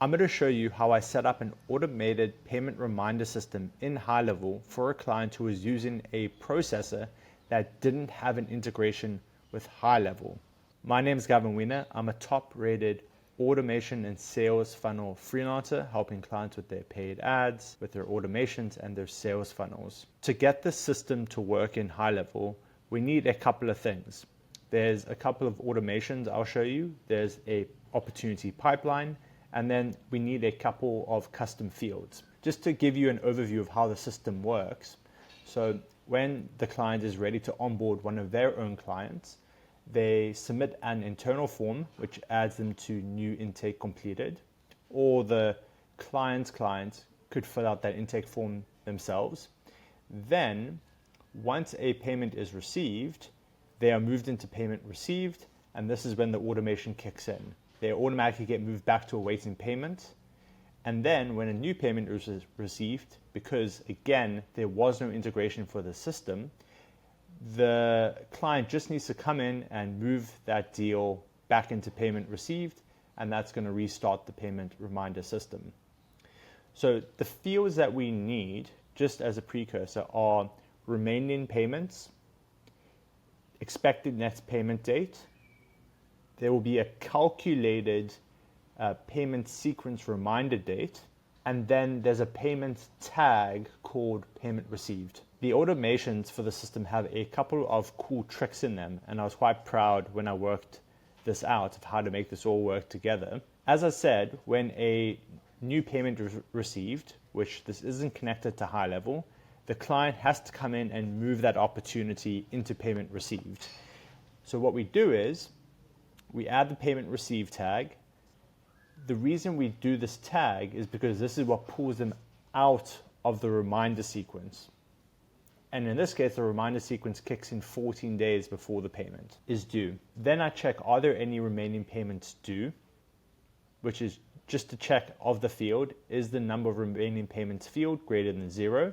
I'm going to show you how I set up an automated payment reminder system in GoHighLevel for a client who was using a processor that didn't have an integration with GoHighLevel. My name is Gavin Wiener. I'm a top-rated automation and sales funnel freelancer, helping clients with their paid ads, with their automations and their sales funnels. To get the system to work in GoHighLevel, we need a couple of things. There's a couple of automations I'll show you. There's a opportunity pipeline, and then we need a couple of custom fields. Just to give you an overview of how the system works. So when the client is ready to onboard one of their own clients, they submit an internal form which adds them to new intake completed, or the client's client could fill out that intake form themselves. Then once a payment is received, they are moved into payment received, and this is when the automation kicks in. They automatically get moved back to awaiting payment. And then when a new payment is received, because again, there was no integration for the system, the client just needs to come in and move that deal back into payment received, and that's going to restart the payment reminder system. So the fields that we need, just as a precursor, are remaining payments, expected next payment date. There will be a calculated payment sequence reminder date, and then there's a payment tag called payment received. The automations for the system have a couple of cool tricks in them, and I was quite proud when I worked this out of how to make this all work together. As I said, when a new payment is received, which this isn't connected to GoHighLevel, the client has to come in and move that opportunity into payment received. So what we do is we add the payment received tag. The reason we do this tag is because this is what pulls them out of the reminder sequence. And in this case, the reminder sequence kicks in 14 days before the payment is due. Then I check, are there any remaining payments due? Which is just to check of the field, is the number of remaining payments field greater than 0?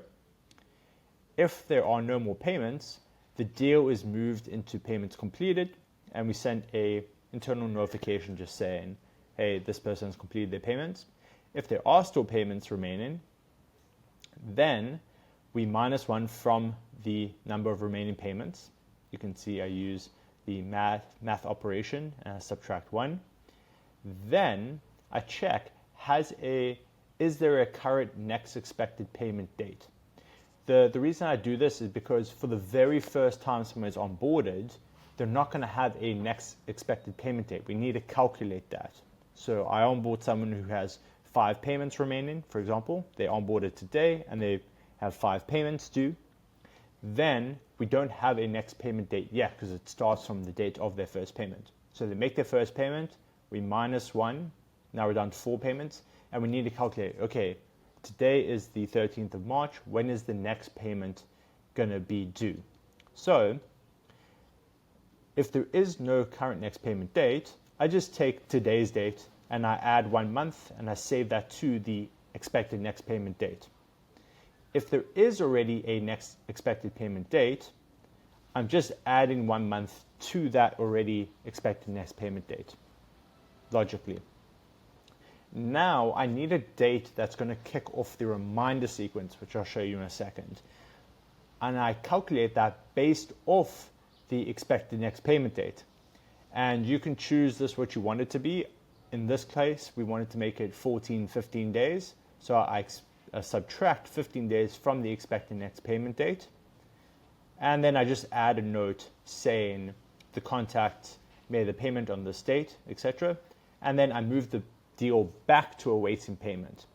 If there are no more payments, the deal is moved into payments completed, and we send a internal notification just saying, hey, this person has completed their payments. If there are still payments remaining, then we -1 from the number of remaining payments. You can see I use the math operation and I subtract 1. Then I check, is there a current next expected payment date? The reason I do this is because for the very first time someone is onboarded, they're not going to have a next expected payment date. We need to calculate that. So I onboard someone who has 5 payments remaining, for example. They onboarded today and they have 5 payments due. Then we don't have a next payment date yet because it starts from the date of their first payment. So they make their first payment, we -1, now we're down to 4 payments, and we need to calculate, okay, today is the 13th of March, when is the next payment going to be due? So if there is no current next payment date, I just take today's date and I add 1 month and I save that to the expected next payment date. If there is already a next expected payment date, I'm just adding 1 month to that already expected next payment date, logically. Now I need a date that's going to kick off the reminder sequence, which I'll show you in a second. And I calculate that based off the expected next payment date. And you can choose this what you want it to be. In this case, we wanted to make it 15 days. So I subtract 15 days from the expected next payment date. And then I just add a note saying the contact made the payment on this date, etc. And then I move the deal back to awaiting payment.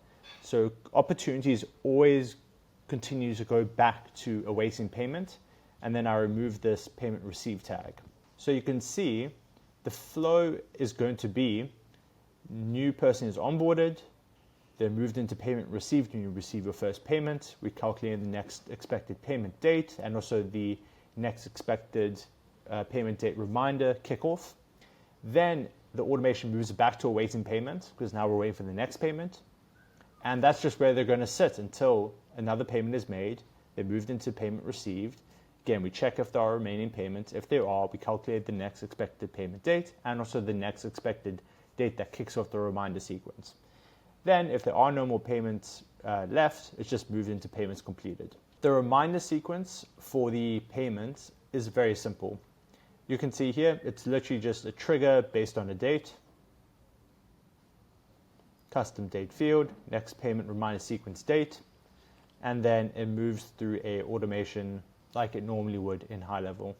So opportunities always continue to go back to awaiting payment, and then I remove this payment received tag. So you can see the flow is going to be new person is onboarded, they're moved into payment received when you receive your first payment. We calculate the next expected payment date and also the next expected payment date reminder kickoff. Then the automation moves back to awaiting payment because now we're waiting for the next payment. And that's just where they're going to sit until another payment is made. They're moved into payment received. Again, we check if there are remaining payments. If there are, we calculate the next expected payment date and also the next expected date that kicks off the reminder sequence. Then if there are no more payments left, it's just moved into payments completed. The reminder sequence for the payments is very simple. You can see here, it's literally just a trigger based on a date, custom date field, next payment reminder sequence date, and then it moves through a automation like it normally would in HighLevel.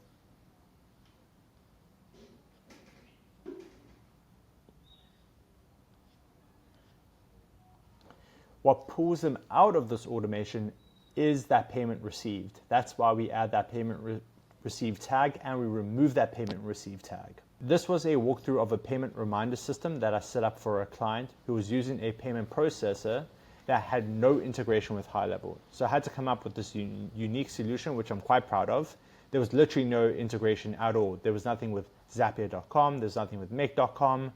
What pulls them out of this automation is that payment received. That's why we add that payment received tag and we remove that payment received tag. This was a walkthrough of a payment reminder system that I set up for a client who was using a payment processor that had no integration with HighLevel. So I had to come up with this unique solution, which I'm quite proud of. There was literally no integration at all. There was nothing with Zapier.com, there's nothing with Make.com.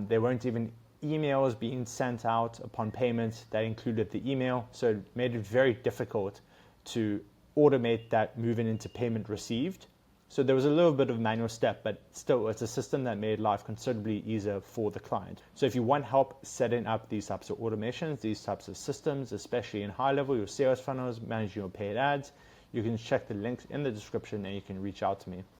There weren't even emails being sent out upon payment that included the email. So it made it very difficult to automate that moving into payment received. So there was a little bit of manual step, but still it's a system that made life considerably easier for the client. So if you want help setting up these types of automations, these types of systems, especially in HighLevel, your sales funnels, managing your paid ads, you can check the links in the description and you can reach out to me.